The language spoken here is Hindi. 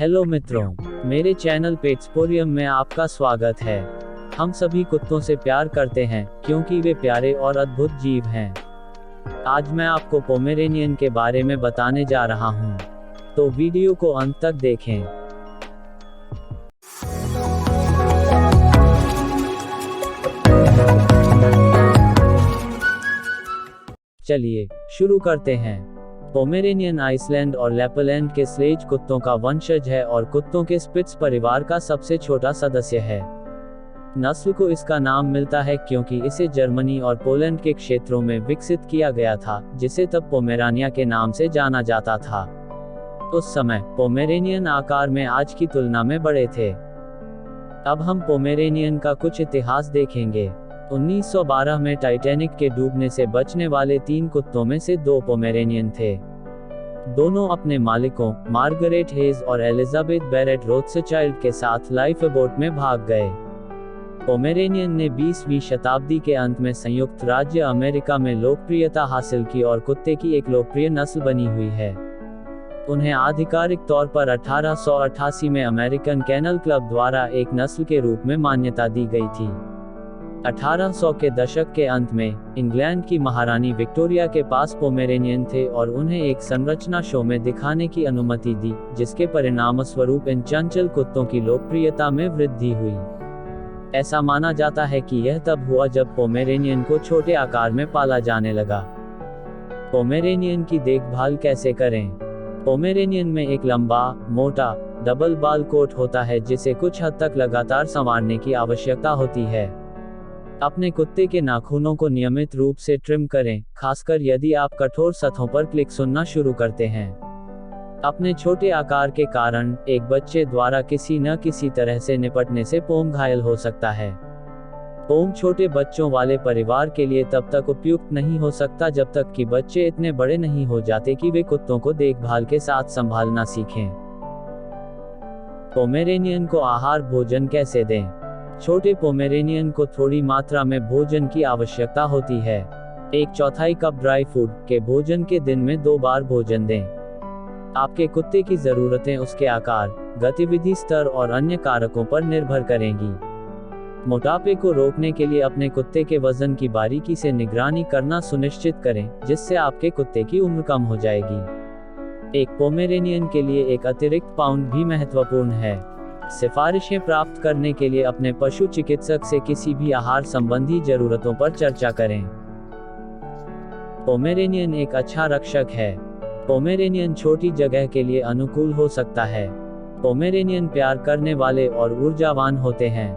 हेलो मित्रों, मेरे चैनल पेट्सपोरियम में आपका स्वागत है। हम सभी कुत्तों से प्यार करते हैं क्योंकि वे प्यारे और अद्भुत जीव हैं। आज मैं आपको पोमेरेनियन के बारे में बताने जा रहा हूं, तो वीडियो को अंत तक देखें। चलिए शुरू करते हैं। पोमेरेनियन आइसलैंड और लैपलैंड के स्लेज कुत्तों का वंशज है और कुत्तों के स्पिट्स परिवार का सबसे छोटा सदस्य है। नस्ल को इसका नाम मिलता है क्योंकि इसे जर्मनी और पोलैंड के क्षेत्रों में विकसित किया गया था, जिसे तब पोमेरानिया के नाम से जाना जाता था। उस समय पोमेरेनियन आकार में आज की तुलना में बड़े थे। अब हम पोमेरेनियन का कुछ इतिहास देखेंगे। 1912 में टाइटैनिक के डूबने से बचने वाले 3 कुत्तों में से 2 पोमेरेनियन थे। दोनों अपने मालिकों मार्गरेट हेज और एलिजाबेथ बैरेट रोथस्चाइल्ड के साथ लाइफ बोट में भाग गए। पोमेरेनियन ने 20वीं शताब्दी के अंत में संयुक्त राज्य अमेरिका में लोकप्रियता हासिल की और कुत्ते की एक लोकप्रिय नस्ल बनी हुई है। उन्हें आधिकारिक तौर पर 1888 में अमेरिकन केनल क्लब द्वारा एक नस्ल के रूप में मान्यता दी गई थी। 1800 के दशक के अंत में इंग्लैंड की महारानी विक्टोरिया के पास पोमेरेनियन थे और उन्हें एक संरचना शो में दिखाने की अनुमति दी, जिसके परिणामस्वरूप इन चंचल कुत्तों की लोकप्रियता में वृद्धि हुई। ऐसा माना जाता है कि यह तब हुआ जब पोमेरेनियन को छोटे आकार में पाला जाने लगा। पोमेरेनियन की देखभाल कैसे करें? पोमेरेनियन में एक लंबा, मोटा, डबल बाल कोट होता है जिसे कुछ हद तक लगातार संवारने की आवश्यकता होती है। अपने कुत्ते के नाखूनों को नियमित रूप से ट्रिम करें, खासकर यदि आप कठोर सतहों पर क्लिक सुनना शुरू करते हैं। अपने छोटे आकार के कारण एक बच्चे द्वारा किसी न किसी तरह से निपटने से पोम घायल हो सकता है। पोम छोटे बच्चों वाले परिवार के लिए तब तक उपयुक्त नहीं हो सकता जब तक कि बच्चे इतने बड़े नहीं हो जाते कि वे कुत्तों को देखभाल के साथ संभालना सीखें। पोमेरेनियन को आहार भोजन कैसे दें? छोटे पोमेरेनियन को थोड़ी मात्रा में भोजन की आवश्यकता होती है। 1/4 कप ड्राई फूड के भोजन के दिन में 2 बार भोजन दें। आपके कुत्ते की जरूरतें उसके आकार, गतिविधि स्तर और अन्य कारकों पर निर्भर करेंगी। मोटापे को रोकने के लिए अपने कुत्ते के वजन की बारीकी से निगरानी करना सुनिश्चित करें, जिससे आपके कुत्ते की उम्र कम हो जाएगी। एक पोमेरेनियन के लिए एक अतिरिक्त पाउंड भी महत्वपूर्ण है। सिफारिशें प्राप्त करने के लिए अपने पशु चिकित्सक से किसी भी आहार संबंधी जरूरतों पर चर्चा करें। पोमेरेनियन एक अच्छा रक्षक है। पोमेरेनियन छोटी जगह के लिए अनुकूल हो सकता है। पोमेरेनियन प्यार करने वाले और ऊर्जावान होते हैं।